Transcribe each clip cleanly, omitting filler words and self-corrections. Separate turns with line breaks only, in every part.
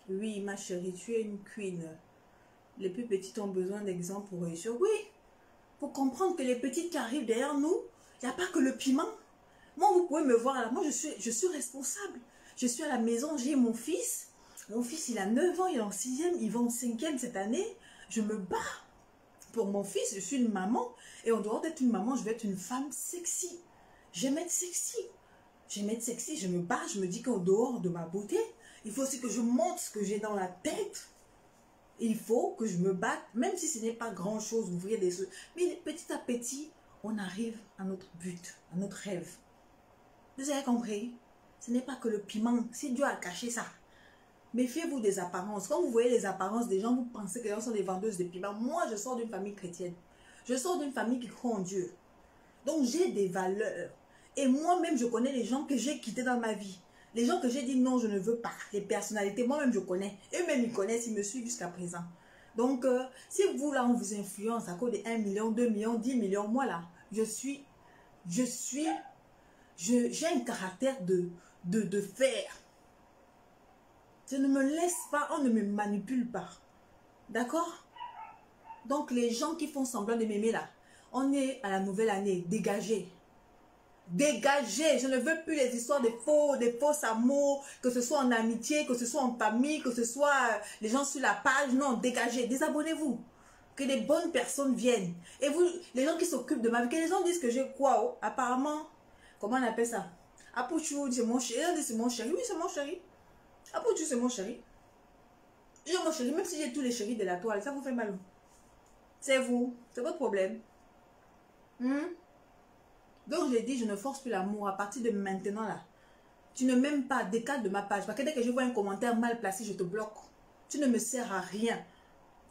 Oui, ma chérie, tu es une queen. Les plus petites ont besoin d'exemples pour réussir. Oui, pour comprendre que les petites qui arrivent derrière nous, il n'y a pas que le piment. Moi, vous pouvez me voir là. Moi, je suis responsable. Je suis à la maison, j'ai mon fils. Mon fils, il a 9 ans, il est en sixième, il va en cinquième cette année. Je me bats pour mon fils, je suis une maman. Et en dehors d'être une maman, je vais être une femme sexy. J'aime être sexy. J'aime être sexy, je me bats, je me dis qu'en dehors de ma beauté, il faut aussi que je montre ce que j'ai dans la tête. Il faut que je me batte, même si ce n'est pas grand-chose, ouvrir des yeux. Mais petit à petit, on arrive à notre but, à notre rêve. Vous avez compris? Ce n'est pas que le piment, c'est Dieu a caché ça. Méfiez-vous des apparences. Quand vous voyez les apparences des gens, vous pensez que les gens sont des vendeuses de piment. Moi, je sors d'une famille chrétienne. Je sors d'une famille qui croit en Dieu. Donc, j'ai des valeurs. Et moi-même, je connais les gens que j'ai quittés dans ma vie. Les gens que j'ai dit non, je ne veux pas. Les personnalités, moi-même, je connais. Eux-mêmes, ils connaissent, ils me suivent jusqu'à présent. Donc, si vous, là, on vous influence à cause de 1 million, 2 millions, 10 millions, moi, là, j'ai un caractère de fer. Je ne me laisse pas, on ne me manipule pas. D'accord? Donc, les gens qui font semblant de m'aimer, là, on est à la nouvelle année, dégagez. Dégagez, je ne veux plus les histoires des fausses amours, que ce soit en amitié, que ce soit en famille, que ce soit les gens sur la page. Non, dégagez, désabonnez-vous. Que les bonnes personnes viennent. Et vous, les gens qui s'occupent de ma vie, que les gens disent que j'ai quoi, oh, apparemment, comment on appelle ça? Apouchou, c'est mon chéri. On dit c'est mon chéri. Oui, c'est mon chéri. Apouchou, c'est mon chéri. J'ai mon chéri, même si j'ai tous les chéris de la toile, ça vous fait mal. C'est vous, c'est votre problème. Donc, je dis, je ne force plus l'amour à partir de maintenant là. Tu ne m'aimes pas, décale de ma page. Parce que dès que je vois un commentaire mal placé, je te bloque. Tu ne me sers à rien.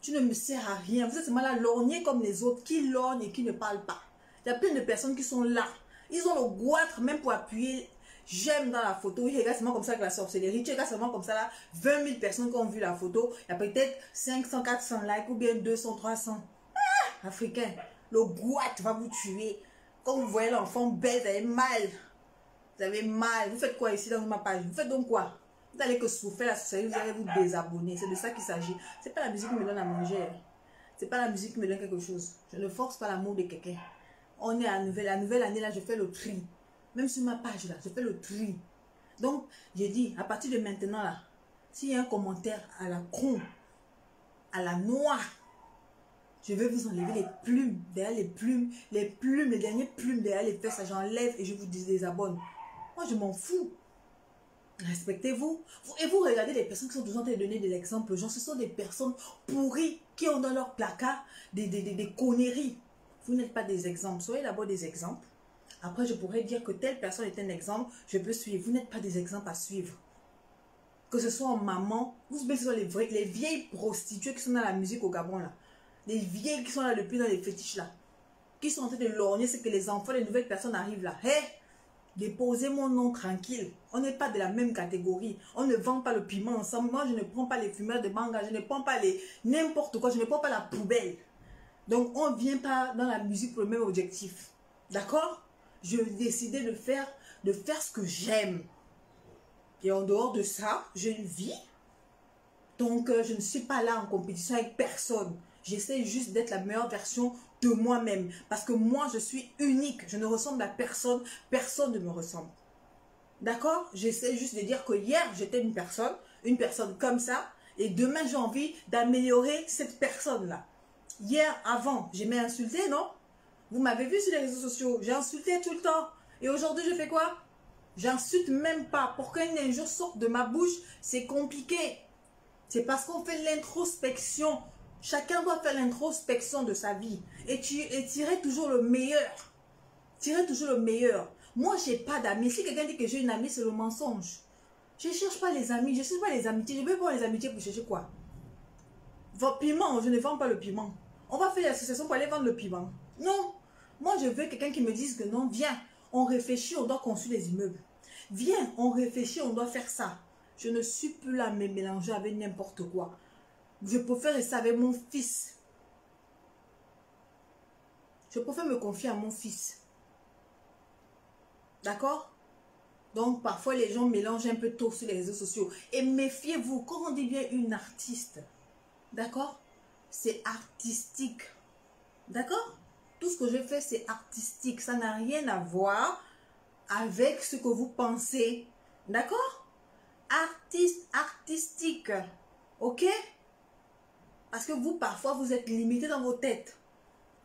Tu ne me sers à rien. Vous êtes seulement là, lorgner comme les autres, qui lorgnent et qui ne parlent pas. Il y a plein de personnes qui sont là. Ils ont le goitre même pour appuyer j'aime dans la photo. Ils regardent seulement comme ça que la sorcellerie. Tu regardes seulement comme ça là, 20 000 personnes qui ont vu la photo. Il y a peut-être 500, 400 likes ou bien 200, 300. Ah, africain, le goitre va vous tuer. Quand vous voyez l'enfant belle, vous avez mal. Vous avez mal. Vous faites quoi ici dans ma page? Vous faites donc quoi? Vous allez que souffrir la société, vous allez vous désabonner. C'est de ça qu'il s'agit. C'est pas la musique qui me donne à manger. C'est pas la musique qui me donne quelque chose. Je ne force pas l'amour de quelqu'un. On est à la nouvelle année là, je fais le tri. Même sur ma page là, je fais le tri. Donc, j'ai dit, à partir de maintenant là, s'il y a un commentaire à la con, à la noix, je vais vous enlever les plumes, derrière les dernières plumes derrière les fesses, j'enlève et je vous désabonne. Moi, je m'en fous. Respectez-vous. Et vous regardez les personnes qui sont toujours en train de donner de l'exemple. Genre, ce sont des personnes pourries qui ont dans leur placard des conneries. Vous n'êtes pas des exemples. Soyez d'abord des exemples. Après, je pourrais dire que telle personne est un exemple. Je peux suivre. Vous n'êtes pas des exemples à suivre. Que ce soit en maman, ou ce soit les vieilles prostituées qui sont dans la musique au Gabon là. Les vieilles qui sont là depuis dans les fétiches là. Qui sont en train de lorgner, c'est que les enfants, les nouvelles personnes arrivent là. Hé, déposez mon nom tranquille. On n'est pas de la même catégorie. On ne vend pas le piment ensemble. Moi, je ne prends pas les fumeurs de manga. Je ne prends pas les n'importe quoi. Je ne prends pas la poubelle. Donc, on ne vient pas dans la musique pour le même objectif. D'accord? Je vais décider de faire ce que j'aime. Et en dehors de ça, je vis. Donc, je ne suis pas là en compétition avec personne. J'essaie juste d'être la meilleure version de moi-même. Parce que moi, je suis unique. Je ne ressemble à personne. Personne ne me ressemble. D'accord? J'essaie juste de dire que hier, j'étais une personne comme ça. Et demain, j'ai envie d'améliorer cette personne-là. Hier, avant, j'aimais insulter, non? Vous m'avez vu sur les réseaux sociaux. J'ai insulté tout le temps. Et aujourd'hui, je fais quoi? J'insulte même pas. Pour qu'un injure sorte de ma bouche, c'est compliqué. C'est parce qu'on fait l'introspection. Chacun doit faire l'introspection de sa vie. Et tirer toujours le meilleur. Tirer toujours le meilleur. Moi, je n'ai pas d'amis. Si quelqu'un dit que j'ai une amie, c'est le mensonge. Je ne cherche pas les amis. Je ne cherche pas les amitiés. Je vais voir les amitiés pour chercher quoi? Votre piment, je ne vends pas le piment. On va faire l'association pour aller vendre le piment. Non. Moi, je veux quelqu'un qui me dise que non, viens. On réfléchit, on doit construire des immeubles. Viens, on réfléchit, on doit faire ça. Je ne suis plus là à me mélanger avec n'importe quoi. Je préfère rester avec mon fils. Je préfère me confier à mon fils. D'accord? Donc, parfois, les gens mélangent un peu tôt sur les réseaux sociaux. Et méfiez-vous, quand on dit bien une artiste, d'accord? C'est artistique. D'accord? Tout ce que je fais, c'est artistique. Ça n'a rien à voir avec ce que vous pensez. D'accord? Artiste, artistique. Ok? Parce que vous, parfois, vous êtes limité dans vos têtes.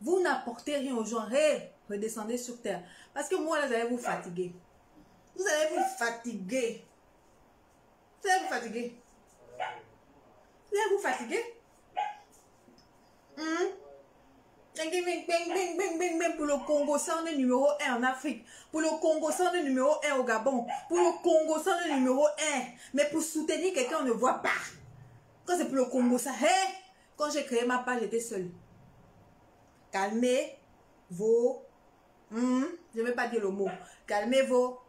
Vous n'apportez rien aux gens. Hey, redescendez sur terre. Parce que moi, là, vous allez vous fatiguer. Vous allez vous fatiguer. Vous allez vous fatiguer. Vous allez vous fatiguer. Pour le Congo, c'est le numéro 1 en Afrique. Pour le Congo, c'est le numéro 1 au Gabon. Pour le Congo, c'est le numéro 1. Mais pour soutenir quelqu'un, on ne voit pas. Quand c'est pour le Congo, ça. Hey, quand j'ai créé ma page, j'étais seule. Calmez vos... je ne vais pas dire le mot. Calmez vos...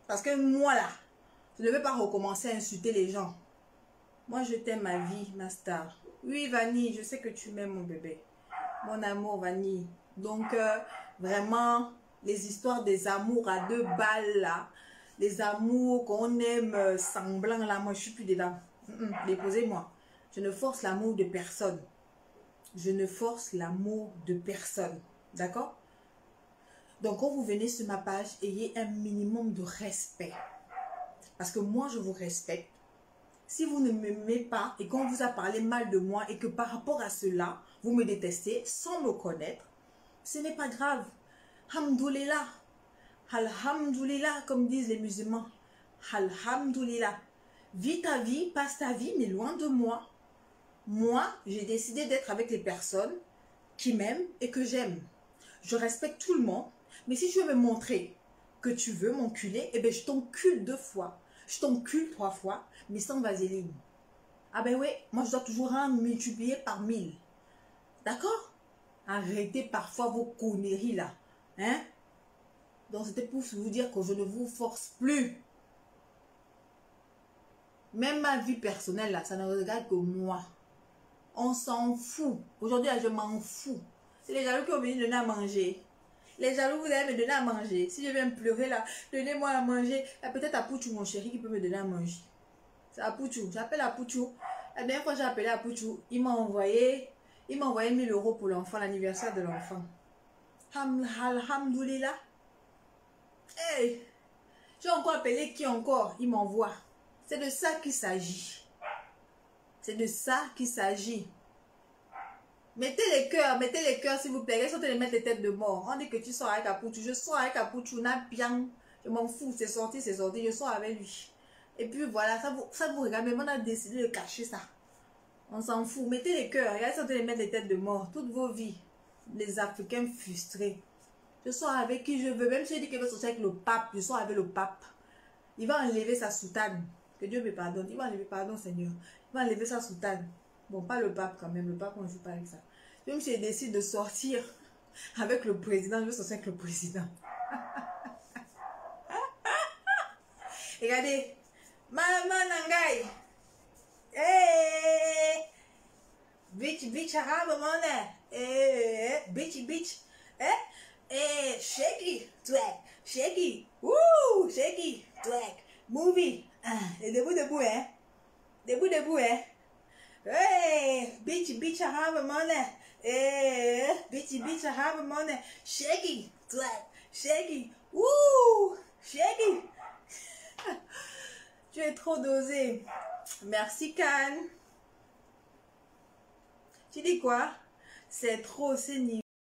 Parce que moi, là, je ne vais pas recommencer à insulter les gens. Moi, je t'aime ma vie, ma star. Oui, Vanille, je sais que tu m'aimes, mon bébé. Mon amour, Vanille. Donc, vraiment, les histoires des amours à 2 balles, là, les amours qu'on aime semblant, là, moi, je ne suis plus dedans. Déposez-moi. Je ne force l'amour de personne. Je ne force l'amour de personne. D'accord? Donc, quand vous venez sur ma page, ayez un minimum de respect. Parce que moi, je vous respecte. Si vous ne m'aimez pas et qu'on vous a parlé mal de moi et que par rapport à cela, vous me détestez sans me connaître, ce n'est pas grave. Alhamdoulilah. Alhamdoulilah, comme disent les musulmans. Alhamdoulilah. Vis ta vie, passe ta vie, mais loin de moi. Moi, j'ai décidé d'être avec les personnes qui m'aiment et que j'aime. Je respecte tout le monde, mais si tu veux me montrer que tu veux m'enculer, eh bien, je t'encule 2 fois. Je t'encule 3 fois, mais sans vaseline. Ah ben oui, moi je dois toujours en multiplier par 1000. D'accord? Arrêtez parfois vos conneries là. Hein? Donc c'était pour vous dire que je ne vous force plus. Même ma vie personnelle là, ça ne regarde que moi. On s'en fout. Aujourd'hui, je m'en fous. C'est les jaloux qui ont venu donner à manger. Les jaloux, vous allez me donner à manger. Si je viens me pleurer là, donnez-moi à manger. Peut-être à Pouchou, mon chéri, qui peut me donner à manger. C'est à Pouchou. J'appelle à Pouchou. La dernière fois, j'ai appelé à Pouchou. Il m'a envoyé 1000 € pour l'enfant, l'anniversaire de l'enfant. Alhamdoulilah. Hey, j'ai encore appelé qui encore? Il m'envoie. C'est de ça qu'il s'agit. C'est de ça qu'il s'agit. Mettez les cœurs s'il vous plaît. Ils sont en train de mettre les têtes de mort. On dit que tu sors avec Apouchou. Je sors avec Apouchou, n'a bien. Je m'en fous, c'est sorti, je sors avec lui. Et puis voilà, ça vous regarde, mais on a décidé de cacher ça. On s'en fout. Mettez les cœurs. Ils sont en train de mettre les têtes de mort. Toutes vos vies. Les Africains frustrés. Je sors avec qui je veux. Même si je dis qu'il veut sortir avec le pape, je sors avec le pape. Il va enlever sa soutane. Que Dieu me pardonne. Il va enlever, pardon Seigneur. Il va enlever sa soutane. Bon, pas le pape quand même. Le pape, on ne joue pas avec ça. Même si je décide de sortir avec le président, je veux sortir avec le président. Regardez. Maman Nangai. Hey. Bitch, arabe, mon. Bitch. Shaky, twack. Shaky. Woo, shaky, twack. Movie. Et debout, hein. Debout, hein. Hey, bitch, arabe, mon. Bitch, arabe, mon. Shaky, twack. Shaky. Woo, shaky. Tu es trop dosé. Merci, Can. Tu dis quoi? C'est trop, c'est niveau.